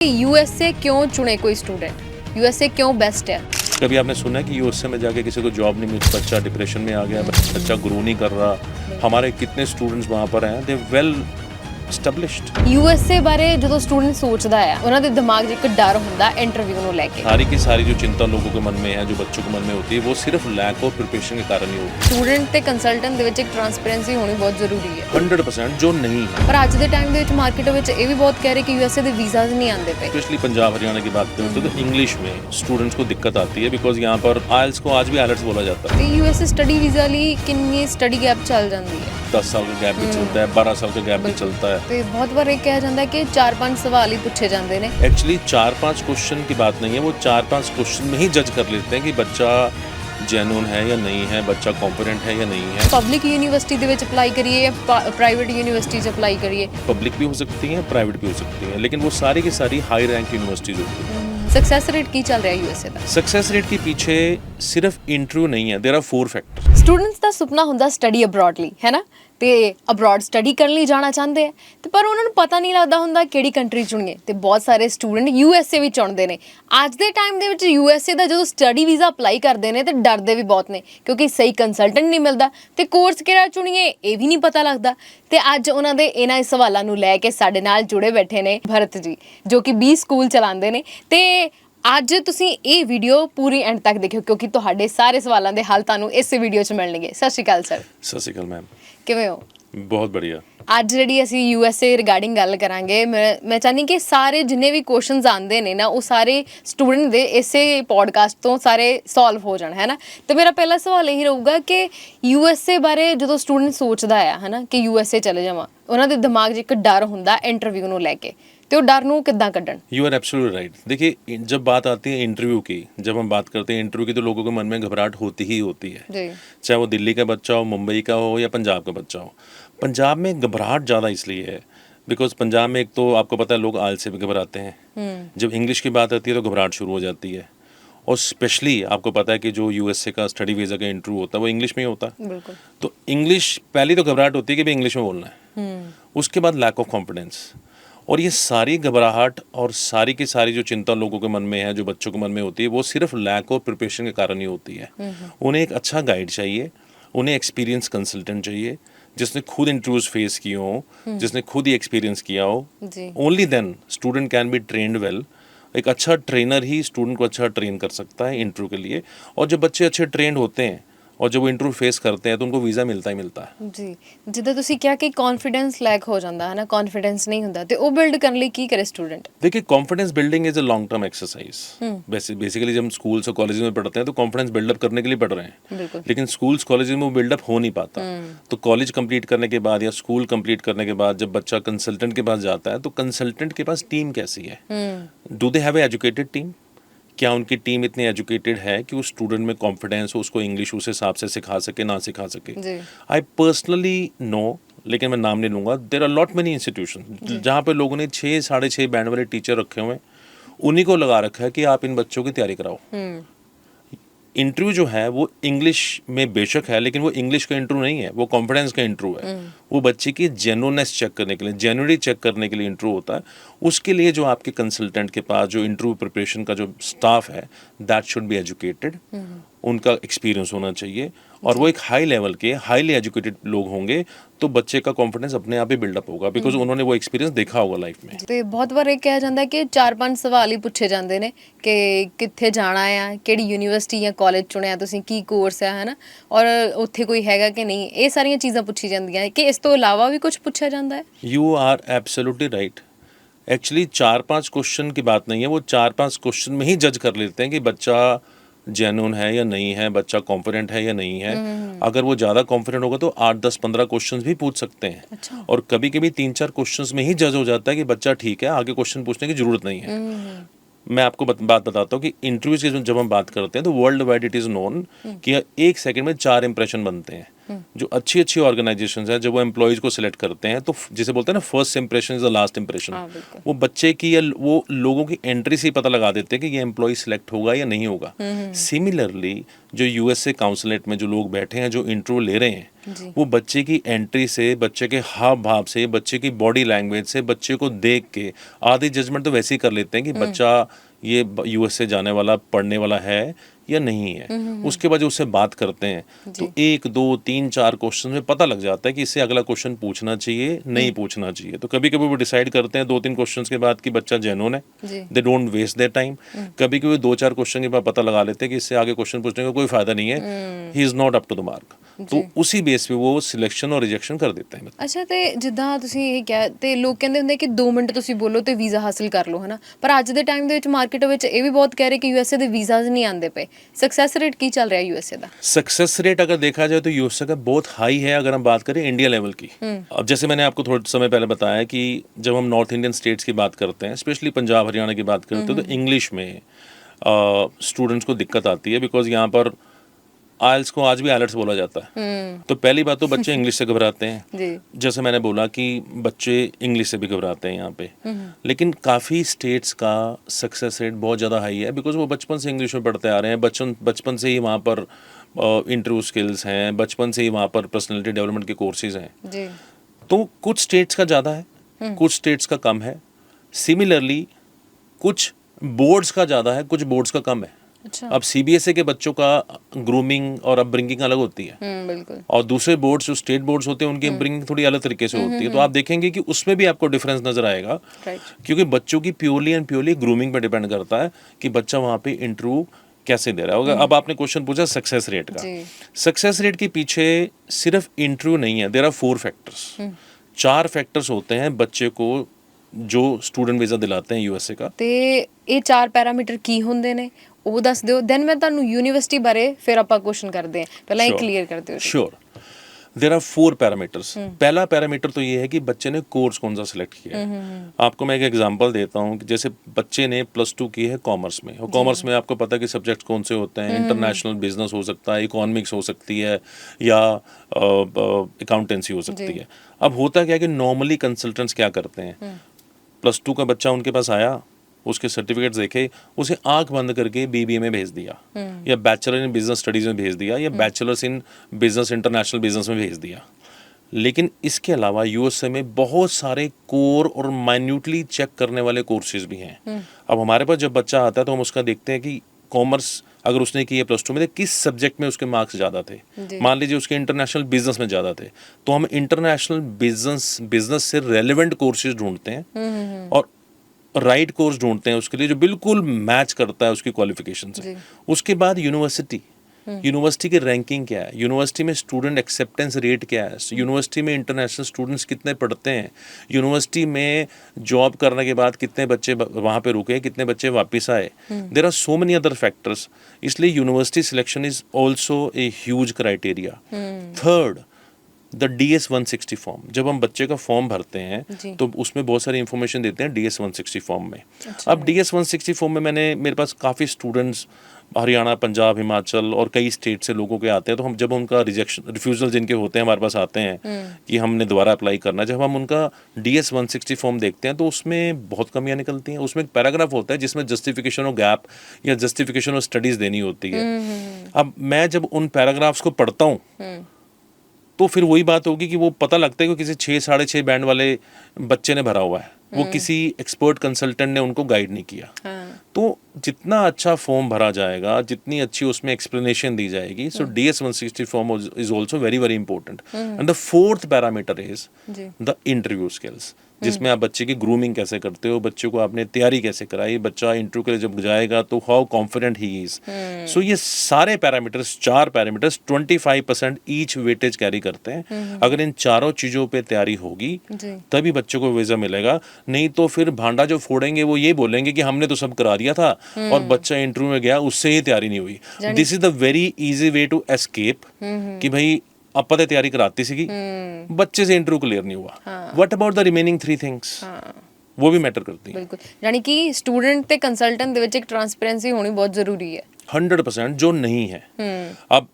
USA क्यों चुने कोई स्टूडेंट? यूएसए क्यों बेस्ट है? कभी आपने सुना है कि यूएसए में जाके किसी को जॉब नहीं मिली, बच्चा डिप्रेशन में आ गया, बच्चा ग्रो नहीं कर रहा। हमारे कितने स्टूडेंट्स वहाँ पर हैं, दे वेल established। यूएसए बारे ਜਦੋਂ स्टूडेंट सोचदा है ਉਹਨਾਂ ਦੇ दिमाग 'ਚ ਇੱਕ ਡਰ ਹੁੰਦਾ इंटरव्यू ਨੂੰ ਲੈ ਕੇ। सारी की सारी जो चिंता लोगों के मन में है, जो बच्चों के मन में होती है, वो सिर्फ लैक ऑफ प्रिपरेशन के कारण ही होती स्टूडेंट ਤੇ ਕੰਸਲਟੈਂਟ ਦੇ ਵਿੱਚ ਇੱਕ ਟਰਾਂਸਪੇਰੈਂਸੀ ਹੋਣੀ ਬਹੁਤ ਜ਼ਰੂਰੀ ਹੈ। है 100% जो नहीं है। ਪਰ ਅੱਜ ਦੇ ਟਾਈਮ ਦੇ ਵਿੱਚ ਮਾਰਕੀਟ ਵਿੱਚ ਇਹ ਵੀ ਬਹੁਤ ਕਹਿ ਰਹੇ ਕਿ यूएसए ਦੇ ਵੀਜ਼ਾਸ नहीं आते पे। स्पेशली पंजाब हरियाणा की बात करें तो इंग्लिश में स्टूडेंट्स को दिक्कत आती है, बिकॉज यहाँ पर आयल्स को आज भी आयल्स बोला जाता है। ਤੇ यूएसए ਸਟੱਡੀ ਵੀਜ਼ਾ ਲਈ ਕਿੰਨੀ ਸਟੱਡੀ ਗੈਪ ਚੱਲ ਜਾਂਦੀ ਹੈ? 10 साल का गैप भी चलता है, 12 साल का गैप भी चलता है। ਤੇ ਬਹੁਤ ਵਾਰ ਇਹ ਕਿਹਾ ਜਾਂਦਾ ਕਿ 4-5 ਸਵਾਲ ਹੀ ਪੁੱਛੇ ਜਾਂਦੇ ਨੇ। एक्चुअली 4-5 क्वेश्चन की बात नहीं है, वो 4-5 क्वेश्चन में ही जज कर लेते हैं कि बच्चा जेन्युइन है या नहीं है, बच्चा कॉम्पिटेंट है या नहीं है। ਪਬਲਿਕ ਯੂਨੀਵਰਸਿਟੀ ਦੇ ਵਿੱਚ ਅਪਲਾਈ ਕਰੀਏ ਜਾਂ ਪ੍ਰਾਈਵੇਟ ਯੂਨੀਵਰਸਿਟੀ 'ਚ ਅਪਲਾਈ ਕਰੀਏ? पब्लिक भी हो सकती हैं, प्राइवेट भी हो सकती हैं, लेकिन वो सारी की सारी हाई रैंक यूनिवर्सिटीज़ होती हैं। सक्सेस रेट की चल रहा है यूएसए ਦਾ? सक्सेस रेट के पीछे सिर्फ इंटरव्यू नहीं है, देयर आर 4 फैक्टर्स। ਸਟੂਡੈਂਟਸ ਦਾ ਸੁਪਨਾ ਹੁੰਦਾ ਸਟੱਡੀ ਅਬਰੋਡ ਲਈ, ਹੈ ਨਾ? ਤੇ ਅਬਰੋਡ ਸਟੱਡੀ ਕਰਨ ਲਈ ਜਾਣਾ ਚਾਹੁੰਦੇ ਆ ਤੇ ਪਰ ਉਹਨਾਂ ਨੂੰ ਪਤਾ ਨਹੀਂ ਲੱਗਦਾ ਹੁੰਦਾ ਕਿਹੜੀ ਕੰਟਰੀ ਚੁਣੀਏ ਤੇ ਬਹੁਤ ਸਾਰੇ ਸਟੂਡੈਂਟ ਯੂਐਸਏ ਵੀ ਚੁਣਦੇ ਨੇ। ਅੱਜ ਦੇ ਟਾਈਮ ਦੇ ਵਿੱਚ ਯੂਐਸਏ ਦਾ ਜਦੋਂ ਸਟੱਡੀ ਵੀਜ਼ਾ ਅਪਲਾਈ ਕਰਦੇ ਨੇ ਤੇ ਡਰਦੇ ਵੀ ਬਹੁਤ ਨੇ ਕਿਉਂਕਿ ਸਹੀ ਕੰਸਲਟੈਂਟ ਨਹੀਂ ਮਿਲਦਾ ਤੇ ਕੋਰਸ ਕਿਹੜਾ ਚੁਣੀਏ ਇਹ ਵੀ ਨਹੀਂ ਪਤਾ ਲੱਗਦਾ। ਤੇ ਅੱਜ ਉਹਨਾਂ ਦੇ ਇਹਨਾਂ ਸਵਾਲਾਂ ਨੂੰ ਲੈ ਕੇ ਸਾਡੇ ਨਾਲ ਜੁੜੇ ਬੈਠੇ ਨੇ ਭਰਤ ਜੀ, ਜੋ ਕਿ 20 ਸਕੂਲ ਚਲਾਉਂਦੇ ਨੇ। ਤੇ ਅੱਜ ਤੁਸੀਂ ਇਹ ਵੀਡੀਓ ਪੂਰੀ ਐਂਡ ਤੱਕ ਦੇਖਿਓ ਕਿਉਂਕਿ ਤੁਹਾਡੇ ਸਾਰੇ ਸਵਾਲਾਂ ਦੇ ਹੱਲ ਤੁਹਾਨੂੰ ਇਸ ਵੀਡੀਓ 'ਚ ਮਿਲਣਗੇ। ਸਤਿ ਸ਼੍ਰੀ ਅਕਾਲ ਸਰ। सत श्री अकाल मैम। ਕਿਵੇਂ ਹੋ? बहुत बढ़िया। ਅੱਜ ਜਿਹੜੀ ਅਸੀਂ ਯੂਐਸਏ ਰਿਗਾਰਡਿੰਗ ਗੱਲ ਕਰਾਂਗੇ, ਮੈਂ ਚਾਹਨੀ ਕਿ ਸਾਰੇ ਜਿੰਨੇ ਵੀ ਕੁਐਸਚਨਸ ਆਉਂਦੇ ਨੇ ਨਾ ਉਹ ਸਾਰੇ ਸਟੂਡੈਂਟ ਦੇ ਇਸੇ ਪੋਡਕਾਸਟ ਤੋਂ ਸਾਰੇ ਸੋਲਵ ਹੋ ਜਾਣ, ਹੈ ਨਾ? ਤੇ ਮੇਰਾ ਪਹਿਲਾ ਸਵਾਲ ਇਹੀ ਰਹੂਗਾ ਕਿ ਯੂਐਸਏ ਬਾਰੇ ਜਦੋਂ ਸਟੂਡੈਂਟ ਸੋਚਦਾ ਆ, ਹੈ ਨਾ, ਕਿ ਯੂਐਸਏ ਚਲੇ ਜਾਵਾਂ, ਉਹਨਾਂ ਦੇ ਦਿਮਾਗ 'ਚ ਇੱਕ ਡਰ ਹੁੰਦਾ ਇੰਟਰਵਿਊ ਨੂੰ ਲੈ ਕੇ, तो डर नू किद्दां कड्ढण? You are absolutely right. देखिए, जब बात आती है इंटरव्यू की, जब हम बात करते हैं इंटरव्यू की, तो लोगों के मन में घबराहट होती ही होती है। जी। चाहे वो दिल्ली का बच्चा हो, मुंबई का हो या पंजाब का बच्चा हो। पंजाब में घबराहट ज़्यादा इसलिए है बिकॉज पंजाब में एक तो आपको पता है लोग आयल से भी घबराते हैं। जब इंग्लिश की बात आती है तो घबराहट शुरू हो जाती है। और स्पेशली आपको पता है कि जो यूएसए का स्टडी वीज़ा का इंटरव्यू होता है वो इंग्लिश में ही होता है। बिल्कुल। तो इंग्लिश पहली तो घबराहट होती है कि भाई इंग्लिश में बोलना है। उसके बाद लैक ऑफ कॉन्फिडेंस, और ये सारी घबराहट और सारी की सारी जो चिंता लोगों के मन में है, जो बच्चों के मन में होती है, वो सिर्फ लैक ऑफ प्रिपरेशन के कारण ही होती है। उन्हें एक अच्छा गाइड चाहिए, उन्हें एक्सपीरियंस कंसल्टेंट चाहिए जिसने खुद इंटरव्यूज फेस किए हो, जिसने खुद ही एक्सपीरियंस किया हो। Only then student can be trained well. एक अच्छा ट्रेनर ही स्टूडेंट को अच्छा ट्रेन कर सकता है इंटरव्यू के लिए। और जब बच्चे अच्छे ट्रेंड होते हैं और जब वो इंटरव्यू फेस करते हैं तो उनको वीज़ा मिलता ही मिलता है। जी, जिद्दां तुसीं किहा कि कॉन्फिडेंस लैक हो जाता है ना, कॉन्फिडेंस नहीं हुंदा ते वो बिल्ड करने लिए की करे स्टूडेंट? देखिए, confidence building is a long term exercise. Basically जब हम स्कूल्स और कॉलेज में पढ़ते हैं तो कॉन्फिडेंस बिल्डअप करने के लिए पढ़ रहे हैं। बिल्कुल। लेकिन स्कूल्स कॉलेज में वो बिल्डअप हो नहीं पाता। तो कॉलेज कंप्लीट करने के बाद या स्कूल कंप्लीट करने के बाद जब बच्चा कंसल्टेंट के पास जाता है तो कंसल्टेंट के पास टीम कैसी है? Do they have a educated team? क्या उनकी टीम इतनी एजुकेटेड है कि उस स्टूडेंट में कॉन्फिडेंस हो, उसको इंग्लिश उस हिसाब से सिखा सके, ना सिखा सके? आई पर्सनली नो, लेकिन मैं नाम नहीं लूँगा। There are lot many institution जहाँ पे लोगों ने 6-6.5 बैंड वाले टीचर रखे हुए हैं, उन्हीं को लगा रखा है कि आप इन बच्चों की तैयारी कराओ। इंटरव्यू जो है वो इंग्लिश में बेशक है, लेकिन वो इंग्लिश का इंटरव्यू नहीं है, वो कॉन्फिडेंस का इंटरव्यू है। वो बच्चे की जेन्युइननेस चेक करने के लिए, जेन्युइनली चेक करने के लिए इंटरव्यू होता है। उसके लिए जो आपके कंसल्टेंट के पास जो इंटरव्यू प्रिपरेशन का जो स्टाफ है, दैट शुड बी एजुकेटेड। उनका एक्सपीरियंस होना चाहिए और वो एक हाई लेवल के हाईली एजुकेटेड लोग होंगे तो बच्चे का कॉन्फिडेंस अपने आप ही बिल्डअप होगा बिकॉज उन्होंने वो एक्सपीरियंस देखा होगा लाइफ में। ਤੇ ਬਹੁਤ ਵਾਰ ਇਹ ਕਿਹਾ ਜਾਂਦਾ ਕਿ 4-5 ਸਵਾਲ ਹੀ ਪੁੱਛੇ ਜਾਂਦੇ ਨੇ ਕਿ ਕਿੱਥੇ ਜਾਣਾ ਆ, ਕਿਹੜੀ ਯੂਨੀਵਰਸਿਟੀ ਜਾਂ ਕਾਲਜ ਚੁਣਿਆ ਤੁਸੀਂ, ਕੀ ਕੋਰਸ ਹੈ, ਹੈ ਨਾ, ਔਰ ਉੱਥੇ ਕੋਈ ਹੈਗਾ ਕਿ ਨਹੀਂ, ਇਹ ਸਾਰੀਆਂ ਚੀਜ਼ਾਂ ਪੁੱਛੀ ਜਾਂਦੀਆਂ ਕਿ ਇਸ ਤੋਂ ਇਲਾਵਾ ਵੀ ਕੁਝ ਪੁੱਛਿਆ ਜਾਂਦਾ ਹੈ? You are absolutely right. Actually 4-5 question की बात नहीं है, वो 4-5 क्वेश्चन में ही जज कर लेते हैं कि बच्चा जेन्युइन है या नहीं है, बच्चा कॉन्फिडेंट है या नहीं है। अगर वो ज़्यादा कॉन्फिडेंट होगा तो 8-10-15 क्वेश्चंस भी पूछ सकते हैं। अच्छा। और कभी कभी 3-4 क्वेश्चंस में ही जज हो जाता है कि बच्चा ठीक है, आगे क्वेश्चन पूछने की ज़रूरत नहीं है। मैं आपको बात बताता हूँ कि इंटरव्यूज की जब हम बात करते हैं तो world wide it is known कि 1 सेकंड में 4 इंप्रेशन बनते हैं। जो अच्छी अच्छी ऑर्गेनाइजेशंस हैं जब वो एम्प्लॉयज़ को सिलेक्ट करते हैं तो जिसे बोलते हैं ना first impression is the last impression. वो बच्चे की या वो लोगों की एंट्री से ही पता लगा देते हैं कि ये एम्प्लॉय सिलेक्ट होगा या नहीं होगा। सिमिलरली जो यूएसए काउंसलेट में जो लोग बैठे हैं जो इंटरव्यू ले रहे हैं जी। वो बच्चे की एंट्री से, बच्चे के हाव भाव से, बच्चे की बॉडी लैंग्वेज से, बच्चे को देख के आधी जजमेंट तो वैसे ही कर लेते हैं कि बच्चा ये यूएसए जाने वाला, पढ़ने वाला है या नहीं है। उसके बाद जो उससे बात करते हैं तो 1 2 3 4 क्वेश्चन में पता लग जाता है कि इससे अगला क्वेश्चन पूछना चाहिए, नहीं पूछना चाहिए। तो कभी कभी वो डिसाइड करते हैं 2 3 क्वेश्चंस के बाद कि बच्चा जेन्युइन है, जी। They don't waste their time. कभी कभी 2 4 क्वेश्चन के बाद पता लगा लेते हैं कि इससे आगे क्वेश्चन पूछने का कोई फायदा नहीं है, he is not up to the mark. तो उसी बेस पे वो सिलेक्शन और रिजेक्शन कर देते हैं। ਅੱਛਾ ਤੇ ਜਿੱਦਾਂ ਤੁਸੀਂ ਇਹ ਕਿਹਾ ਤੇ ਲੋਕ ਕਹਿੰਦੇ ਹੁੰਦੇ ਕਿ 2 ਮਿੰਟ ਤੁਸੀਂ ਬੋਲੋ ਤੇ ਵੀਜ਼ਾ ਹਾਸਲ ਕਰ ਲਓ ਹਨਾ, ਪਰ ਅੱਜ ਦੇ ਟਾਈਮ ਦੇ ਵਿੱਚ ਮਾਰਕੀਟ ਵਿੱਚ ਇਹ ਵੀ ਬਹੁਤ ਕਹਿ ਰਹੇ ਕਿ ਯੂਐਸਏ ਦੇ ਵੀਜ਼ਾਜ਼ ਨਹੀਂ ਆਉਂਦੇ ਪਏ। सक्सेस रेट ਕੀ ਚੱਲ ਰਿਹਾ ਯੂਐਸਏ ਦਾ? सक्सेस रेट अगर देखा जाए तो यूएसए का बहुत हाई है अगर हम बात करें इंडिया लेवल की। अब जैसे मैंने आपको थोड़े समय पहले बताया कि जब हम नॉर्थ इंडियन स्टेट्स की बात करते हैं, स्पेशली पंजाब हरियाणा की बात करते हैं, तो इंग्लिश में स्टूडेंट्स को दिक्कत आती है, बिकॉज यहाँ पर आयल्स को आज भी आयलट्स बोला जाता है। तो पहली बात तो बच्चे इंग्लिश से घबराते हैं, जी। जैसे मैंने बोला कि बच्चे इंग्लिश से भी घबराते हैं यहाँ पे। लेकिन काफ़ी स्टेट्स का सक्सेस रेट बहुत ज़्यादा हाई है, बिकॉज वो बचपन से इंग्लिश में पढ़ते आ रहे हैं, बचपन से ही वहाँ पर इंटरव्यू स्किल्स हैं, बचपन से ही वहाँ पर पर्सनैलिटी डेवलपमेंट के कोर्सेज हैं। जी। तो कुछ स्टेट्स का ज़्यादा है, कुछ स्टेट्स का कम है। सिमिलरली कुछ बोर्ड्स का ज़्यादा है, कुछ बोर्ड्स का कम है। अच्छा। अब सीबीएसई के बच्चों का ग्रूमिंग और अपब्रिंगिंग अलग होती है, बिल्कुल। और दूसरे बोर्ड्स जो स्टेट बोर्ड्स होते हैं उनकी अपब्रिंगिंग थोड़ी अलग तरीके से होती है। तो आप देखेंगे कि उसमें भी आपको डिफरेंस नजर आएगा, राइट। क्योंकि बच्चों की प्योरली एंड प्योरली ग्रूमिंग पे डिपेंड करता है कि बच्चा वहाँ पे इंटरव्यू कैसे दे रहा होगा। अब आपने क्वेश्चन पूछा सक्सेस रेट का। जी। सक्सेस रेट के पीछे सिर्फ इंटरव्यू नहीं है, देयर आर 4 फैक्टर्स। 4 फैक्टर्स होते हैं बच्चे को जो स्टूडेंट वीज़ा दिलाते हैं यूएसए का। ਤੇ ਇਹ 4 ਪੈਰਾਮੀਟਰ ਕੀ ਹੁੰਦੇ ਨੇ ਉਹ ਦੱਸ ਦਿਓ, ਦੈਨ ਮੈਂ ਤੁਹਾਨੂੰ ਯੂਨੀਵਰਸਿਟੀ ਬਾਰੇ ਫਿਰ ਆਪਾਂ ਕੁਐਸਚਨ ਕਰਦੇ ਹਾਂ, ਪਹਿਲਾਂ ਇਹ ਕਲੀਅਰ ਕਰ ਦਿਓ। Sure, there are 4 parameters. पहला पैरामीटर तो ये है कि बच्चे ने कोर्स कौन सा सिलेक्ट किया है। आपको मैं एक एग्जांपल देता हूँ कि जैसे बच्चे ने +2 की है कॉमर्स में, और कॉमर्स में आपको पता है कि सब्जेक्ट कौन से होते हैं, इंटरनेशनल बिजनेस हो सकता है, इकोनॉमिक्स हो सकती है, या अकाउंटेंसी हो सकती है। अब होता क्या है कि नॉर्मली कंसल्टेंट्स क्या करते हैं, +2 का बच्चा उनके पास आया, उसके सर्टिफिकेट्स देखे, उसे आंख बंद करके बीबीए में भेज दिया, या बैचलर इन बिजनेस स्टडीज में भेज दिया, या bachelors in business international business में भेज दिया। लेकिन इसके अलावा यूएसए में बहुत सारे कोर और माइन्यूटली चेक करने वाले कोर्सेज भी हैं। अब हमारे पास जब बच्चा आता है तो हम उसका देखते हैं कि कॉमर्स अगर उसने की है +2 में, तो किस सब्जेक्ट में उसके मार्क्स ज़्यादा थे। मान लीजिए उसके इंटरनेशनल बिजनेस में ज़्यादा थे, तो हम इंटरनेशनल बिजनेस से रेलेवेंट कोर्सेज ढूंढते हैं और राइट कोर्स ढूंढते हैं उसके लिए जो बिल्कुल मैच करता है उसकी क्वालिफिकेशन से। उसके बाद यूनिवर्सिटी की रैंकिंग क्या है, यूनिवर्सिटी में स्टूडेंट एक्सेप्टेंस रेट क्या है, यूनिवर्सिटी में इंटरनेशनल स्टूडेंट्स कितने पढ़ते हैं, यूनिवर्सिटी में जॉब करने के बाद कितने बच्चे वहाँ पे रुके, कितने बच्चे वापस आए। There are so many other factors, इसलिए university selection is also a huge criteria. Third, the DS 160 form. जब हम बच्चे का फॉर्म भरते हैं तो उसमें बहुत सारी इंफॉर्मेशन देते हैं DS 160 फॉर्म में। अब DS 160 फॉर्म में मेरे पास काफ़ी स्टूडेंट्स हरियाणा, पंजाब, हिमाचल और कई स्टेट से लोगों के आते हैं। तो हम जब उनका रिफ्यूज़ल जिनके होते हैं हमारे पास आते हैं कि हमने दोबारा अप्लाई करना है, जब हम उनका DS 160 फॉर्म देखते हैं तो उसमें बहुत कमियाँ निकलती हैं। उसमें एक पैराग्राफ होता है जिसमें जस्टिफिकेशन ऑफ गैप या जस्टिफिकेशन ऑफ स्टडीज़ देनी होती है। अब मैं जब उन पैराग्राफ्स को पढ़ता हूँ तो फिर वही बात होगी कि वो पता लगता है कि किसी 6 साढ़े 6 बैंड वाले बच्चे ने भरा हुआ है, वो किसी एक्सपर्ट कंसल्टेंट ने उनको गाइड नहीं किया। तो जितना अच्छा फॉर्म भरा जाएगा, जितनी अच्छी उसमें एक्सप्लेनेशन दी जाएगी, सो DS 160 form is also very very important. And the 4th parameter is the interview skills, जिसमें आप बच्चे की ग्रूमिंग कैसे करते हो, बच्चे को आपने तैयारी कैसे कराई, बच्चा इंटरव्यू के लिए जब जाएगा तो हाउ कॉन्फिडेंट ही इज। सो ये सारे parameters, 4 parameters 25% each weightage carry करते हैं। अगर इन चारों चीज़ों पे तैयारी होगी तभी बच्चे को वीज़ा मिलेगा, नहीं तो फिर भांडा जो फोड़ेंगे वो ये बोलेंगे कि हमने तो सब करा दिया था और बच्चा इंटरव्यू में गया, उससे ही तैयारी नहीं हुई। This is the very easy way to escape कि भाई ਆਪਾਂ ਤੇ ਤਿਆਰੀ ਕਰਾਤੀ ਸੀਗੀ, ਬੱਚੇ से इंटरव्यू क्लियर नहीं हुआ। What about the remaining 3 things, वो भी मैटर करती है। बिल्कुल, यानी कि स्टूडेंट ते कंसल्टेंट दे विच एक ट्रांसपेरेंसी होनी बहुत जरूरी है। 100% जो नहीं है। अब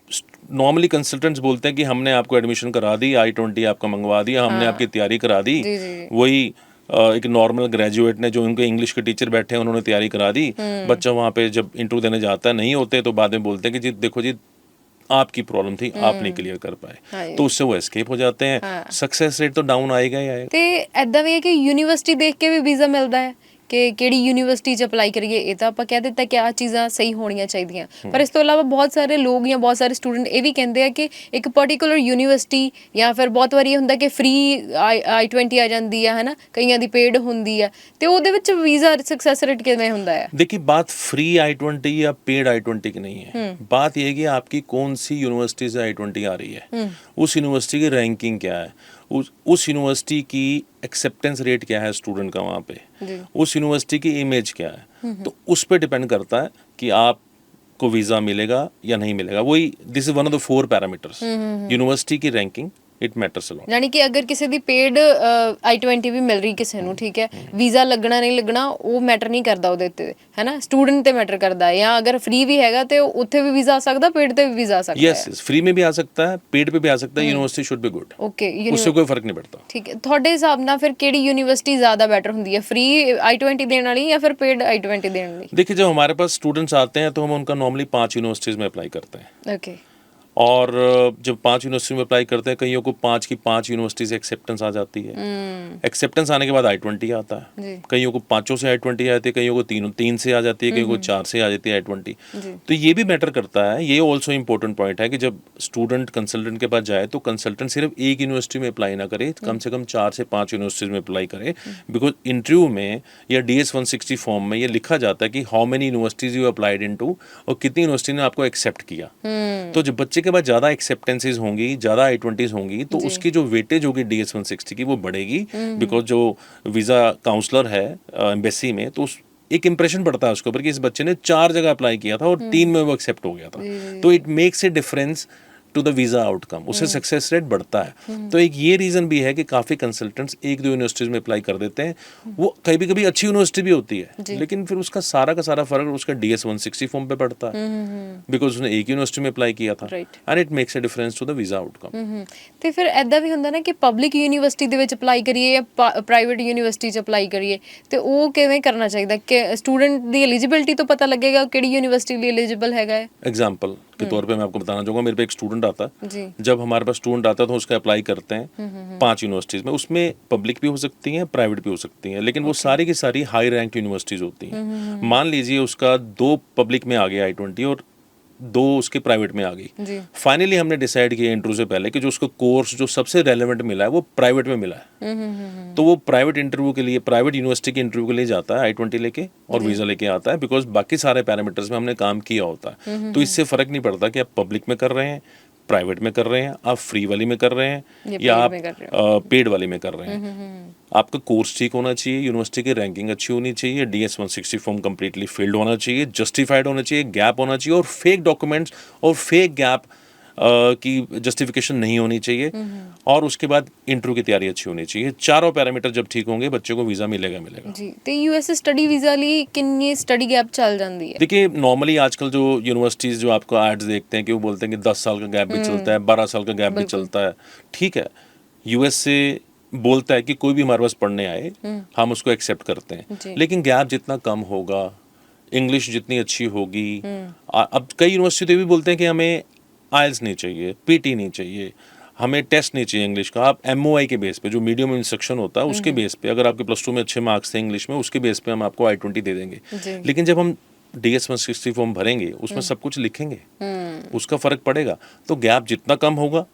नॉर्मली कंसल्टेंट्स बोलते हैं कि हमने आपको एडमिशन करा दी, I-20 आपका मंगवा दिया, हमने आपकी तैयारी करा दी। वही एक नॉर्मल ग्रेजुएट ने जो उनके इंग्लिश के टीचर बैठे हैं उन्होंने तैयारी करा दी, बच्चा वहाँ पे जब इंटरव्यू देने जाता है नहीं होते तो बाद में बोलते हैं कि जी देखो जी आपकी प्रॉब्लम थी, आप नहीं क्लियर कर हाँ पाए, जी। तो उससे वो एस्केप हो जाते हैं। हाँ। सक्सेस रेट तो डाउन आएगा ही आएगा। ਤੇ ਐਦਾਂ ਵੀ ਹੈ ਕਿ ਯੂਨੀਵਰਸਿਟੀ ਦੇਖ ਕੇ ਵੀ ਵੀਜ਼ਾ ਮਿਲਦਾ ਹੈ ਕਿ ਕਿਹੜੀ ਯੂਨੀਵਰਸਿਟੀ 'ਚ ਅਪਲਾਈ ਕਰੀਏ। ਇਹ ਤਾਂ ਆਪਾਂ ਕਹਿ ਦਿੱਤਾ ਕਿ ਆਹ ਚੀਜ਼ਾਂ ਸਹੀ ਹੋਣੀਆਂ ਚਾਹੀਦੀਆਂ, ਪਰ ਇਸ ਤੋਂ ਇਲਾਵਾ ਬਹੁਤ ਸਾਰੇ ਲੋਕ ਜਾਂ ਬਹੁਤ ਸਾਰੇ ਸਟੂਡੈਂਟ ਇਹ ਵੀ ਕਹਿੰਦੇ ਆ ਕਿ ਇੱਕ ਪਾਰਟਿਕੂਲਰ ਯੂਨੀਵਰਸਿਟੀ ਜਾਂ ਫਿਰ ਬਹੁਤ ਵਾਰੀ ਇਹ ਹੁੰਦਾ ਕਿ ਫ੍ਰੀ I-20 ਆ ਜਾਂਦੀ ਆ, ਹੈ ਨਾ, ਕਈਆਂ ਦੀ ਪੇਡ ਹੁੰਦੀ ਆ, ਤੇ ਉਹਦੇ ਵਿੱਚ ਵੀਜ਼ਾ ਸਕਸੈਸ ਰੇਟ ਕਿਵੇਂ ਹੁੰਦਾ ਹੈ? देखिए, बात फ्री I-20 या पेड I-20 की नहीं है। बात यह है कि आपकी कौन सी यूनिवर्सिटी से I-20 आ रही है, उस यूनिवर्सिटी की रैंकिंग क्या है, उस यूनिवर्सिटी की एक्सेप्टेंस रेट क्या है स्टूडेंट का वहाँ पे, जी। उस यूनिवर्सिटी की इमेज क्या है, तो उस पर डिपेंड करता है कि आपको वीज़ा मिलेगा या नहीं मिलेगा। वही, this is one of the 4 parameters. University की ranking, it matters a lot. ਯਾਨੀ ਕਿ ਅਗਰ ਕਿਸੇ ਦੀ ਪੇਡ I-20 ਵੀ ਮਿਲ ਰਹੀ ਕਿਸੇ ਨੂੰ, ਠੀਕ ਹੈ, ਵੀਜ਼ਾ ਲੱਗਣਾ ਨਹੀਂ ਲੱਗਣਾ ਉਹ ਮੈਟਰ ਨਹੀਂ ਕਰਦਾ ਉਹਦੇ ਤੇ, ਹੈ ਨਾ, ਸਟੂਡੈਂਟ ਤੇ ਮੈਟਰ ਕਰਦਾ ਹੈ। ਜਾਂ ਅਗਰ ਫ੍ਰੀ ਵੀ ਹੈਗਾ ਤੇ ਉੱਥੇ ਵੀ ਵੀਜ਼ਾ ਆ ਸਕਦਾ, ਪੇਡ ਤੇ ਵੀ ਵੀਜ਼ਾ ਆ ਸਕਦਾ ਹੈ। यस, फ्री में भी आ सकता है, पेड पे भी आ सकता है। University should be good, okay, उससे कोई फर्क नहीं पड़ता। ਠੀਕ ਹੈ। ਤੁਹਾਡੇ ਹਿਸਾਬ ਨਾਲ ਫਿਰ ਕਿਹੜੀ ਯੂਨੀਵਰਸਿਟੀ ਜ਼ਿਆਦਾ ਬੈਟਰ ਹੁੰਦੀ ਹੈ, ਫ੍ਰੀ I-20 ਦੇਣ ਵਾਲੀ ਜਾਂ ਫਿਰ ਪੇਡ I-20 ਦੇਣ ਵਾਲੀ? देखिए, जब हमारे पास स्टूडेंट्स आते हैं तो हम उनका नॉर्मली 5 यूनिवर्सिटीज़ में अप्लाई करते हैं। ਓਕੇ। और जब 5 यूनिवर्सिटी में अप्लाई करते हैं, कईयों को 5 की 5 यूनिवर्सिटी से एक्सेप्टेंस आ जाती है। एक्सेप्टेंस आने के बाद I-20 आता जी। है। कईयों को 5 से I-20 आती है, कईयों को 3 से आ जाती है, कईयों को 4 से आ जाती है I-20। जी। तो ये भी मैटर करता है। ये ऑल्सो इम्पोर्टेंट पॉइंट है कि जब स्टूडेंट कंसल्टेंट के पास जाए तो कंसल्टेंट सिर्फ एक यूनिवर्सिटी में अप्लाई ना करे, कम से कम 4 से 5 यूनिवर्सिटीज़ में अप्लाई करे। बिकॉज इंटरव्यू में या DS-160 फॉर्म में ये लिखा जाता है कि how many universities you applied into, और कितनी यूनिवर्सिटी ने आपको एक्सेप्ट किया। तो जब बच्चे के पास ज़्यादा एक्सेप्टेंसेज होंगी, ज़्यादा I-20s होंगी, तो उसकी जो वेटेज होगी DS-160 की वो बढ़ेगी। बिकॉज जो वीज़ा काउंसलर है एम्बेसी में, तो उस एक इंप्रेशन पड़ता है उसके ऊपर कि इस बच्चे ने 4 जगह अप्लाई किया था और 3 में वो एक्सेप्ट हो गया था। तो it makes a difference to the visa outcome, उससे सक्सेस रेट बढ़ता है। तो एक ये रीज़न भी है कि काफ़ी कंसल्टेंट्स 1-2 यूनिवर्सिटीज़ में अप्लाई कर देते हैं। वो कभी कभी अच्छी यूनिवर्सिटी भी होती है, लेकिन फिर उसका सारा का सारा फर्क उसका DS-160 फॉर्म पे पड़ता है, बिकॉज उसने एक यूनिवर्सिटी में अप्लाई किया था, Right। And it makes a difference to the visa outcome. ਤੇ ਫਿਰ ਐਦਾਂ ਵੀ ਹੁੰਦਾ ਨਾ ਕਿ ਪਬਲਿਕ ਯੂਨੀਵਰਸਿਟੀ ਦੇ ਵਿੱਚ ਅਪਲਾਈ ਕਰੀਏ ਜਾਂ ਪ੍ਰਾਈਵੇਟ ਯੂਨੀਵਰਸਿਟੀ 'ਚ ਅਪਲਾਈ ਕਰੀਏ, ਤੇ ਉਹ ਕਿਵੇਂ ਕਰਨਾ ਚਾਹੀਦਾ ਕਿ ਸਟੂਡੈਂਟ ਦੀ ਐਲੀਜੀਬਿਲਟੀ ਤੋਂ ਪਤਾ ਲੱਗੇਗਾ ਕਿਹੜੀ ਯੂਨੀਵਰਸਿਟੀ ਲਈ ਐਲੀਜੀਬਲ ਹੈਗਾ ਹੈ? एग्जाम्पल के तौर पे मैं आपको बताना चाहूँगा, मेरे पे एक स्टूडेंट आता है। जी। जब हमारे पास स्टूडेंट आता है तो उसका अप्लाई करते हैं 5 यूनिवर्सिटीज़ में। उसमें पब्लिक भी हो सकती हैं, प्राइवेट भी हो सकती हैं, लेकिन वो सारी की सारी हाई रैंक यूनिवर्सिटीज़ होती हैं। मान लीजिए उसका 2 पब्लिक में आ गया I-20 और 2 उसके प्राइवेट में आ जी। गई। फाइनली हमने डिसाइड किया इंटरव्यू से पहले कि जो उसको कोर्स जो सबसे रेलेवेंट मिला है वो प्राइवेट में मिला है। तो वो प्राइवेट इंटरव्यू के लिए, प्राइवेट यूनिवर्सिटी के इंटरव्यू के लिए जाता है I-20 लेके और वीज़ा लेके आता है, बिकॉज बाकी सारे पैरामीटर्स में हमने काम किया होता है। तो इससे फ़र्क नहीं पड़ता कि आप पब्लिक में कर रहे हैं, प्राइवेट में कर रहे हैं, आप फ्री वाली में कर रहे हैं या paid में कर रहे आप पेड वाली में कर रहे हैं। आपका कोर्स ठीक होना चाहिए, यूनिवर्सिटी की रैंकिंग अच्छी होनी चाहिए, DS-160 फॉर्म कम्प्लीटली फिल्ड होना चाहिए, जस्टिफाइड होना चाहिए, गैप होना चाहिए, और फेक डॉक्यूमेंट्स और फेक गैप की जस्टिफिकेशन नहीं होनी चाहिए, और उसके बाद इंटरव्यू की तैयारी अच्छी होनी चाहिए। चारों पैरामीटर जब ठीक होंगे, बच्चे को वीज़ा मिलेगा मिलेगा। ਜੀ। ਤੇ US ਸਟੱਡੀ ਵੀਜ਼ਾ ਲਈ ਕਿੰਨੀ ਸਟੱਡੀ गैप ਚੱਲ ਜਾਂਦੀ ਹੈ? देखिए, नॉर्मली आजकल जो यूनिवर्सिटीज़ जो आपको एड्स देखते हैं कि वो बोलते हैं कि 10 साल का गैप भी चलता है, 12 साल का गैप भी चलता है। ठीक है, US से बोलता है कि कोई भी हमारे पास पढ़ने आए हम उसको एक्सेप्ट करते जी। हैं, लेकिन गैप जितना कम होगा, इंग्लिश जितनी अच्छी होगी, अब कई यूनिवर्सिटी भी बोलते हैं कि हमें IELTS नहीं चाहिए, PT नहीं चाहिए, हमें टेस्ट नहीं चाहिए इंग्लिश का। आप MOI के बेस पे, जो मीडियम इंस्ट्रक्शन होता है उसके बेस पे, अगर आपके +2 में अच्छे मार्क्स थे इंग्लिश में, उसके बेस पे हम आपको I-20 दे देंगे। जी। लेकिन जब हम DS-160 फॉर्म भरेंगे उसमें सब कुछ लिखेंगे, उसका फ़र्क पड़ेगा। तो गैप जितना कम होगा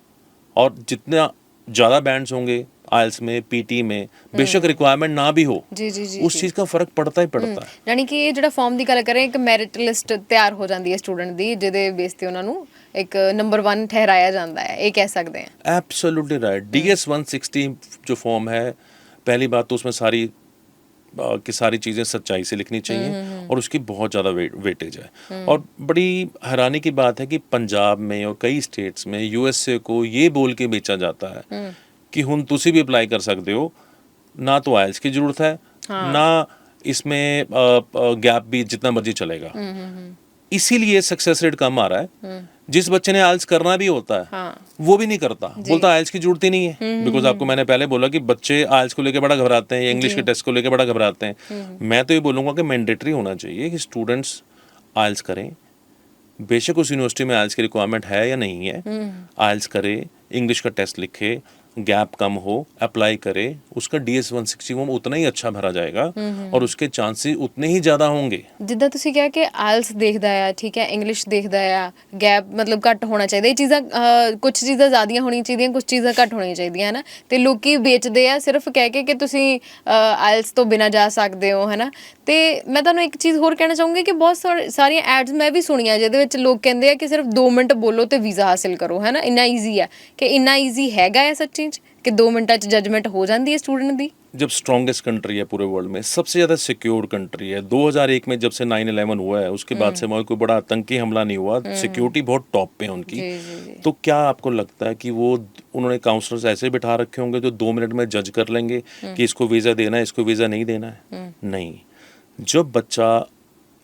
और जितना ज़्यादा बैंड्स होंगे IELTS में, PT में, बेशक रिक्वायरमेंट ना भी हो, ਜੀ ਜੀ ਜੀ उस चीज़ का फ़र्क पड़ता ही पड़ता है। ਯਾਨੀ ਕਿ ਇਹ ਜਿਹੜਾ ਫਾਰਮ ਦੀ ਗੱਲ ਕरें, ਇੱਕ ਮੈਰਿਟ ਲਿਸਟ ਤਿਆਰ ਹੋ ਜਾਂਦੀ ਹੈ ਸਟੂਡੈਂਟ ਦੀ, ਜਿਹਦੇ ਬੇਸ ਤੇ ਉਹਨਾਂ ਨੂੰ ਇੱਕ ਨੰਬਰ 1 ਠਹਿਰਾਇਆ ਜਾਂਦਾ ਹੈ, ਇਹ ਕਹਿ ਸਕਦੇ ਹਾਂ। Absolutely right. DS-160 जो फॉर्म है, पहली बात तो उसमें सारी की सारी चीज़ें सच्चाई से लिखनी चाहिए, और उसकी बहुत ज़्यादा वेटेज है। और बड़ी हैरानी की बात है कि पंजाब में और कई स्टेट्स में USA को ये बोल के बेचा जाता है कि हुन तुसी भी अप्लाई कर सकते हो, ना तो IELTS की ज़रूरत है, ना इसमें गैप भी जितना मर्जी चलेगा। इसीलिए सक्सेस रेट कम आ रहा है। जिस बच्चे ने IELTS करना भी होता है वो भी नहीं करता, बोलता IELTS की जरूरत ही नहीं है। बिकॉज आपको मैंने पहले बोला कि बच्चे IELTS को लेकर बड़ा घबराते हैं, इंग्लिश के टेस्ट को लेकर बड़ा घबराते हैं। मैं तो ये बोलूँगा कि मैंडेटरी होना चाहिए कि स्टूडेंट्स IELTS करें, बेशक उस यूनिवर्सिटी में आइल्स की रिक्वायरमेंट है या नहीं है, आइल्स करे, इंग्लिश का टेस्ट लिखे, गैप कम हो, अप्लाई करे, उसका DS 160 फॉर्म उतना ही अच्छा भरा जाएगा और उसके चांसेस उतने ही ज़्यादा होंगे। ਜਿੱਦਾਂ ਤੁਸੀਂ ਕਿਹਾ ਕਿ ਆਇਲਸ ਦੇਖਦਾ ਆ, ਠੀਕ ਹੈ, ਇੰਗਲਿਸ਼ ਦੇਖਦਾ ਆ, ਗੈਪ ਮਤਲਬ ਘੱਟ ਹੋਣਾ ਚਾਹੀਦਾ, ਇਹ ਚੀਜ਼ਾਂ ਕੁਝ ਚੀਜ਼ਾਂ ਜ਼ਿਆਦੀਆਂ ਹੋਣੀਆਂ ਚਾਹੀਦੀਆਂ, ਕੁਝ ਚੀਜ਼ਾਂ ਘੱਟ ਹੋਣੀਆਂ ਚਾਹੀਦੀਆਂ ਹੈ ਨਾ। ਤੇ ਲੋਕੀ ਵੇਚਦੇ ਆ ਸਿਰਫ ਕਹਿ ਕੇ ਕਿ ਤੁਸੀਂ ਆਇਲਸ ਤੋਂ ਬਿਨਾਂ ਜਾ ਸਕਦੇ ਹੋ, ਹੈ ਨਾ। ਤੇ ਮੈਂ ਤੁਹਾਨੂੰ ਇੱਕ ਚੀਜ਼ ਹੋਰ ਕਹਿਣਾ ਚਾਹੂੰਗੀ ਕਿ ਬਹੁਤ ਸਾਰੀਆਂ ਐਡਸ ਮੈਂ ਵੀ ਸੁਣੀਆਂ ਜਿਹਦੇ ਵਿੱਚ ਲੋਕ ਕਹਿੰਦੇ ਆ ਕਿ ਸਿਰਫ 2 ਮਿੰਟ ਬੋਲੋ ਤੇ ਵੀਜ਼ਾ ਹਾਸਿਲ ਕਰੋ, ਹੈ ਨਾ। ਇੰਨਾ ਈਜ਼ੀ ਆ ਕਿ ਇੰਨਾ ਈਜ਼ੀ ਹੈਗਾ ਹੈ ਸੱਚੀ 'ਚ कि 2 मिनटां च जजमेंट हो जाती है स्टूडेंट दी? जब स्ट्रॉन्गेस्ट कंट्री है पूरे वर्ल्ड में, सबसे ज़्यादा सिक्योर कंट्री है, 2001 में जब से 9/11 हुआ है उसके बाद से वहाँ कोई बड़ा आतंकी हमला नहीं हुआ, सिक्योरिटी बहुत टॉप पे है उनकी। जी। तो क्या आपको लगता है कि वो उन्होंने काउंसलर्स ऐसे बिठा रखे होंगे जो 2 मिनट में जज कर लेंगे कि इसको वीज़ा देना है, इसको वीज़ा नहीं देना है? नहीं। जब बच्चा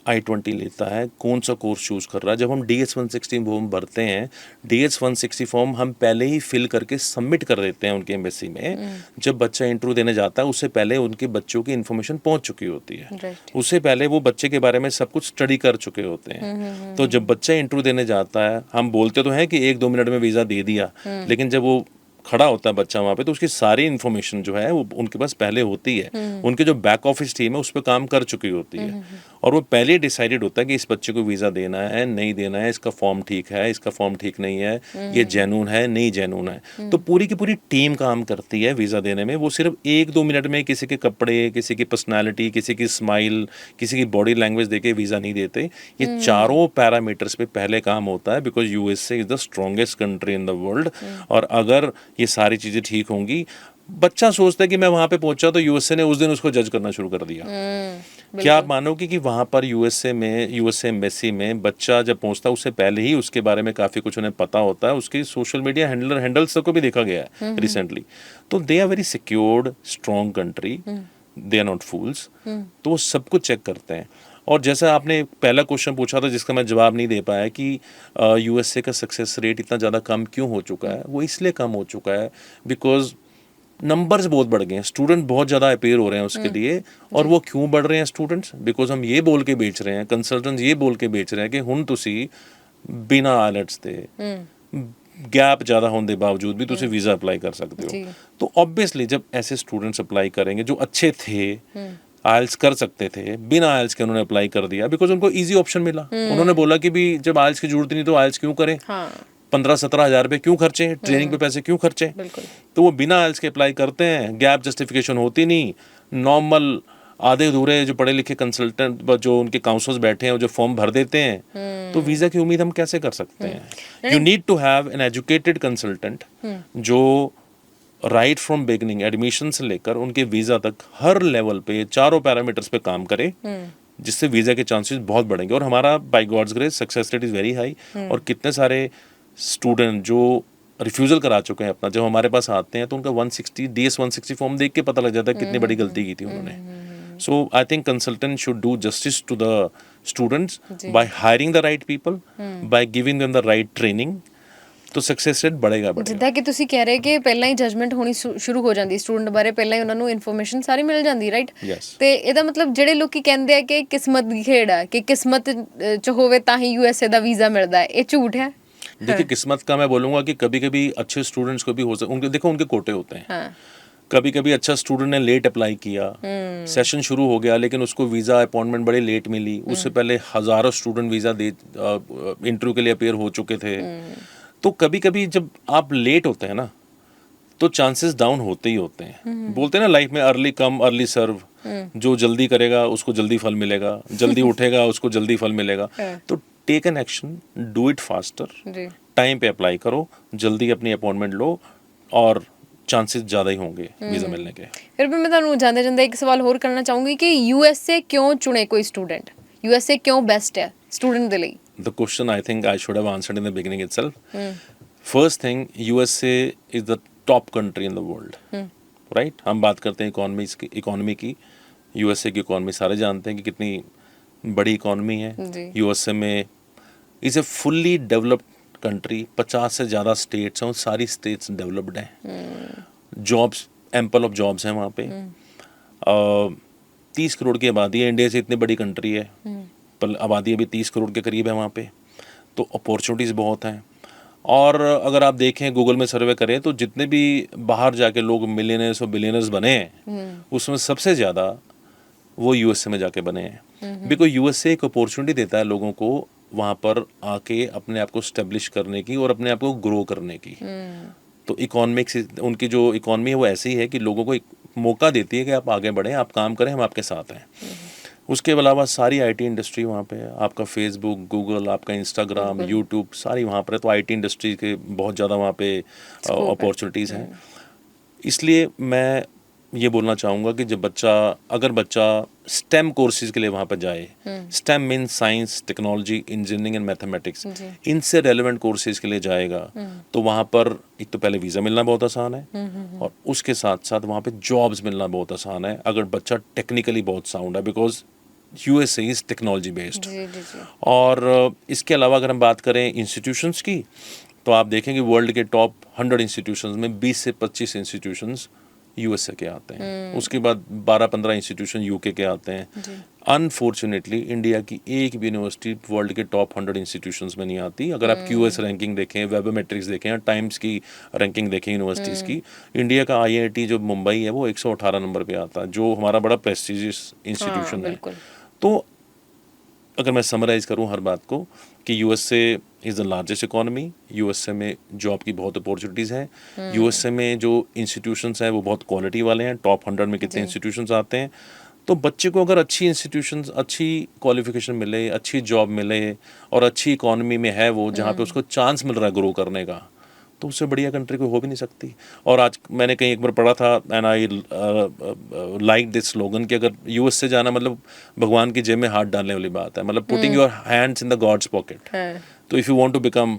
I-20 लेता है, कौन सा कोर्स चूज़ कर रहा है, जब हम DS 160 फॉर्म भरते हैं, DS 160 फॉर्म हम पहले ही फिल करके सबमिट कर देते हैं उनके एम्बेसी में। जब बच्चा इंटरव्यू देने जाता है उससे पहले उनके बच्चों की इन्फॉर्मेशन पहुंच चुकी होती है, Right. उससे पहले वो बच्चे के बारे में सब कुछ स्टडी कर चुके होते हैं। तो जब बच्चा इंटरव्यू देने जाता है, हम बोलते तो हैं कि 1-2 मिनट में वीज़ा दे दिया, लेकिन जब वो खड़ा होता है बच्चा वहाँ पे तो उसकी सारी इन्फॉर्मेशन जो है वो उनके पास पहले होती है। उनके जो बैक ऑफिस टीम है उस पर काम कर चुकी होती है और वो पहले ही डिसाइडेड होता है कि इस बच्चे को वीज़ा देना है, नहीं देना है, इसका फॉर्म ठीक है, इसका फॉर्म ठीक नहीं है, ये जेन्युइन है, नहीं जेन्युइन है। तो पूरी की पूरी टीम काम करती है वीज़ा देने में। वो सिर्फ 1-2 मिनट में किसी के कपड़े, किसी की पर्सनैलिटी, किसी की स्माइल, किसी की बॉडी लैंग्वेज देके वीज़ा नहीं देते। ये चारों पैरामीटर्स पे पहले काम होता है, because USA is the strongest country in the world. और अगर ये सारी चीज़ें ठीक होंगी, बच्चा सोचता है कि मैं वहाँ पे पहुंचा तो USA ने उस दिन उसको जज करना शुरू कर दिया। क्या आप मानोगे कि वहाँ पर USA एम्बेसी में बच्चा जब पहुंचता है उससे पहले ही उसके बारे में काफ़ी कुछ उन्हें पता होता है, उसकी सोशल मीडिया हैंडल्स को भी देखा गया है रिसेंटली। तो they are very secured strong country, they are not fools. तो वो सब कुछ चेक करते हैं। और जैसा आपने पहला क्वेश्चन पूछा था जिसका मैं जवाब नहीं दे पाया कि USA का सक्सेस रेट इतना ज़्यादा कम क्यों हो चुका है, वो इसलिए कम हो चुका है बिकॉज नंबर्स बहुत बढ़ गए हैं, स्टूडेंट बहुत ज़्यादा अपेयर हो रहे हैं उसके लिए। और वो क्यों बढ़ रहे हैं स्टूडेंट्स? बिकॉज हम ये बोल के बेच रहे हैं, कंसल्टेंट्स ये बोल के बेच रहे हैं कि हुन तुसी बिना आइलेट्स दे, गैप ज़्यादा होने के बावजूद भी तुसी वीज़ा अप्लाई कर सकते हो। तो ऑब्वियसली जब ऐसे स्टूडेंट्स अप्लाई करेंगे जो अच्छे थे, आइल्स कर सकते थे, बिना आइल्स के उन्होंने अप्लाई कर दिया बिकॉज उनको इजी ऑप्शन मिला। उन्होंने बोला कि भी जब आइल्स की जरूरत नहीं तो आइल्स क्यों करें, 15-17 हज़ार रुपये क्यों खर्चे, ट्रेनिंग पे पैसे क्यों खर्चे। तो वो बिना आइल्स के अप्लाई करते हैं, गैप जस्टिफिकेशन होती नहीं, नॉर्मल आधे अधूरे जो पढ़े लिखे कंसल्टेंट जो उनके काउंसलर्स बैठे हैं वो जो फॉर्म भर देते हैं। तो वीज़ा की उम्मीद हम कैसे कर सकते हैं? You need to have an educated consultant जो राइट फ्रॉम बिगनिंग एडमिशन से लेकर उनके वीज़ा तक हर लेवल पे चारों पैरामीटर्स पे काम करे, जिससे वीज़ा के चांसेस बहुत बढ़ेंगे। और हमारा by God's grace success rate is very high. और कितने सारे स्टूडेंट जो रिफ्यूज़ल करा चुके हैं अपना, जब हमारे पास आते हैं तो उनका DS 160 फॉर्म देख के पता लग जाता है कितनी बड़ी गलती की थी उन्होंने। So I think consultant should do justice to the students by hiring the right people, by giving them the right training. तो सक्सेस रेट बढ़ेगा। ਜਿੱਦਾਂ ਕਿ ਤੁਸੀਂ ਕਹਿ ਰਹੇ ਕਿ ਪਹਿਲਾਂ ਹੀ ਜਜਮੈਂਟ ਹੋਣੀ ਸ਼ੁਰੂ ਹੋ ਜਾਂਦੀ ਸਟੂਡੈਂਟ ਬਾਰੇ, ਪਹਿਲਾਂ ਹੀ ਉਹਨਾਂ ਨੂੰ ਇਨਫੋਰਮੇਸ਼ਨ ਸਾਰੀ ਮਿਲ ਜਾਂਦੀ, ਰਾਈਟ? ਤੇ ਇਹਦਾ ਮਤਲਬ ਜਿਹੜੇ ਲੋਕੀ ਕਹਿੰਦੇ ਆ ਕਿ ਕਿਸਮਤ ਦੀ ਖੇਡ ਆ, ਕਿ ਕਿਸਮਤ ਚ ਹੋਵੇ ਤਾਂ ਹੀ USA ਦਾ ਵੀਜ਼ਾ ਮਿਲਦਾ ਹੈ, ਇਹ ਝੂਠ है? देखिए किस्मत का मैं बोलूँगा कि कभी कभी अच्छे स्टूडेंट्स को भी हो सकता, उनके देखो उनके कोटे होते हैं। कभी कभी अच्छा स्टूडेंट ने लेट अप्लाई किया, सेशन शुरू हो गया लेकिन उसको वीज़ा अपॉइंटमेंट बड़ी लेट मिली, उससे पहले हज़ारों स्टूडेंट वीज़ा दे इंटरव्यू के लिए अपेयर हो चुके थे। तो कभी कभी जब आप लेट होते हैं ना तो चांसेस डाउन होते ही होते हैं। बोलते हैं ना लाइफ में अर्ली कम अर्ली सर्व, जो जल्दी करेगा उसको जल्दी फल मिलेगा, जल्दी उठेगा उसको जल्दी फल मिलेगा। तो take an action, do it faster, time पे अप्लाई करो, जल्दी अपनी अपॉइंटमेंट लो और चांसेस ज़्यादा ही होंगे वीज़ा मिलने के। फिर भी मैं ਤੁਹਾਨੂੰ ਜਾਂਦੇ ਜਾਂਦੇ ਇੱਕ ਸਵਾਲ ਹੋਰ ਕਰਨਾ ਚਾਹੂੰਗੀ ਕਿ USA ਕਿਉਂ ਚੁਣੇ ਕੋਈ ਸਟੂਡੈਂਟ? USA ਕਿਉਂ ਬੈਸਟ ਹੈ ਸਟੂਡੈਂਟ ਦੇ ਲਈ? The question I think I should have answered in the beginning itself. First thing, USA is the top country in the world, right? हम बात करते हैं इकोनॉमी की। USA की इकोनॉमी सारे जानते हैं कि कितनी बड़ी इकोनॉमी है। USA में is a fully developed country, 50 से ज़्यादा स्टेट्स हैं, सारी स्टेट्स डेवलप्ड हैं। जॉब्स, एम्पल ऑफ जॉब्स हैं वहाँ पे। 30 करोड़ की आबादी है, इंडिया से इतनी बड़ी कंट्री है पर आबादी अभी 30 करोड़ के करीब है वहाँ पे। तो अपॉर्चुनिटीज़ बहुत हैं। और अगर आप देखें गूगल में सर्वे करें तो जितने भी बाहर जाके लोग मिलियनर्स और बिलियनर्स बने हैं उसमें सबसे ज़्यादा वो यूएसए में जाके बने हैं। बिकॉज यूएसए एक अपॉर्चुनिटी देता है लोगों को वहाँ पर आके अपने आप को स्टेब्लिश करने की और अपने आप को ग्रो करने की। तो इकोनॉमिक्स उनकी जो इकॉनमी है वो ऐसी है कि लोगों को एक मौका देती है कि आप आगे बढ़ें, आप काम करें, हम आपके साथ हैं। उसके अलावा सारी आईटी इंडस्ट्री वहाँ पे है, आपका फेसबुक, गूगल, आपका इंस्टाग्राम, यूट्यूब सारी वहाँ पर है। तो आईटी इंडस्ट्री के बहुत ज़्यादा वहाँ पे अपॉर्चुनिटीज़ हैं। इसलिए मैं ये बोलना चाहूँगा कि जब अगर बच्चा स्टेम कोर्सेज के लिए वहाँ पर जाए, stem means science, technology, engineering and mathematics, इनसे रेलेवेंट कोर्सेज के लिए जाएगा तो वहाँ पर एक तो पहले वीज़ा मिलना बहुत आसान है और उसके साथ साथ वहाँ पे जॉब्स मिलना बहुत आसान है अगर बच्चा टेक्निकली बहुत साउंड है, because USA is technology based. और इसके अलावा अगर हम बात करें इंस्टीट्यूशंस की तो आप देखेंगे वर्ल्ड के टॉप 100 इंस्टीट्यूशंस में 20 से 25 इंस्टीट्यूशंस यूएसए के आते हैं। उसके बाद 12-15 इंस्टीट्यूशन यूके के आते हैं। अनफॉर्चुनेटली इंडिया की एक भी यूनिवर्सिटी वर्ल्ड के टॉप 100 इंस्टीट्यूशंस में नहीं आती। अगर आप क्यूएस रैंकिंग देखें, वेबोमेट्रिक्स देखें या टाइम्स की रैंकिंग देखें यूनिवर्सिटीज़ की, इंडिया का आईआईटी जो मुंबई है वो 118 नंबर पे आता है, जो हमारा बड़ा प्रेस्टिजियस इंस्टीट्यूशन है। तो अगर मैं समराइज़ करूं हर बात को कि USA is the largest economy, USA में जॉब की बहुत अपॉर्चुनिटीज़ हैं, यूएसए में जो इंस्टीट्यूशंस हैं वो बहुत क्वालिटी वाले हैं। टॉप 100 में कितने इंस्टीट्यूशंस आते हैं। तो बच्चे को अगर अच्छी इंस्टीट्यूशंस, अच्छी क्वालिफिकेशन मिले, अच्छी जॉब मिले और अच्छी इकोनॉमी में है वो, जहाँ पे उसको चांस मिल रहा है ग्रो करने का, तो उससे बढ़िया कंट्री कोई हो भी नहीं सकती। और आज मैंने कहीं एक बार पढ़ा था and I like this slogan कि अगर यूएस से जाना मतलब भगवान की जेब में हाथ डालने वाली बात है, मतलब putting your hands in the god's pocket. तो if you want to become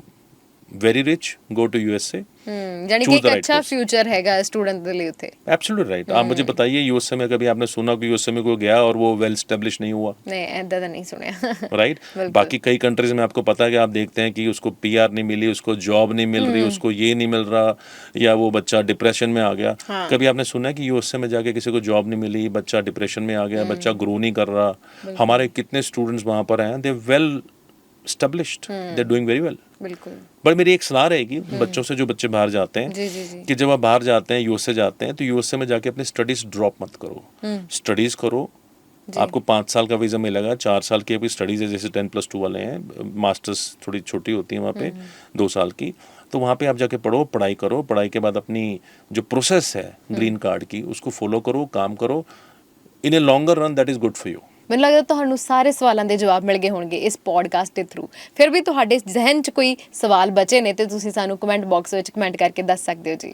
very rich, go to USA. यानी कि एक अच्छा फ्यूचर हैगा स्टूडेंट ਦੇ ਲਈ ਉੱਥੇ। Absolutely right. आप मुझे बताइए यूएसए में कभी आपने सुना कि यूएसए में कोई गया और वो वेल स्टेब्लिश नहीं हुआ? नहीं, ऐसा तो नहीं सुनया। राइट। बाकी कई कंट्रीज में आपको पता है कि आप देखते हैं कि उसको पीआर नहीं मिली, उसको जॉब नहीं मिल रही, उसको ये नहीं मिल रहा, या वो बच्चा डिप्रेशन में आ गया। कभी आपने सुना है कि यूएसए में जाके किसी को जॉब नहीं मिली, बच्चा डिप्रेशन में आ गया, बच्चा ग्रो नहीं कर रहा? हमारे कितने स्टूडेंट्स वहाँ पर हैं, दे well established, they're doing very well। बिल्कुल। पर मेरी एक सलाह रहेगी बच्चों से, जो बच्चे बाहर जाते हैं, जी। कि जब आप बाहर जाते हैं, यूएसए जाते हैं, तो यूएसए में जाके अपनी स्टडीज ड्रॉप मत करो। स्टडीज करो। आपको 5 साल का वीज़ा मिलेगा, 4 साल की आपकी स्टडीज़ है, जैसे 10+2 वाले हैं, मास्टर्स थोड़ी छोटी होती है वहाँ पे 2 साल की। तो वहाँ पे आप जाके पढ़ो, पढ़ाई करो, पढ़ाई के बाद अपनी जो प्रोसेस है ग्रीन कार्ड की उसको फॉलो करो, काम करो। In a longer run that is good for you. ਮੈਨੂੰ ਲੱਗਦਾ ਤੁਹਾਨੂੰ ਸਾਰੇ ਸਵਾਲਾਂ ਦੇ ਜਵਾਬ ਮਿਲ ਗਏ ਹੋਣਗੇ ਇਸ ਪੋਡਕਾਸਟ ਦੇ ਥਰੂ। ਫਿਰ ਵੀ ਤੁਹਾਡੇ ਜ਼ਿਹਨ 'ਚ ਕੋਈ ਸਵਾਲ ਬਚੇ ਨੇ ਤੇ ਤੁਸੀਂ ਸਾਨੂੰ ਕਮੈਂਟ ਬਾਕਸ ਵਿੱਚ ਕਮੈਂਟ ਕਰਕੇ ਦੱਸ ਸਕਦੇ ਹੋ ਜੀ।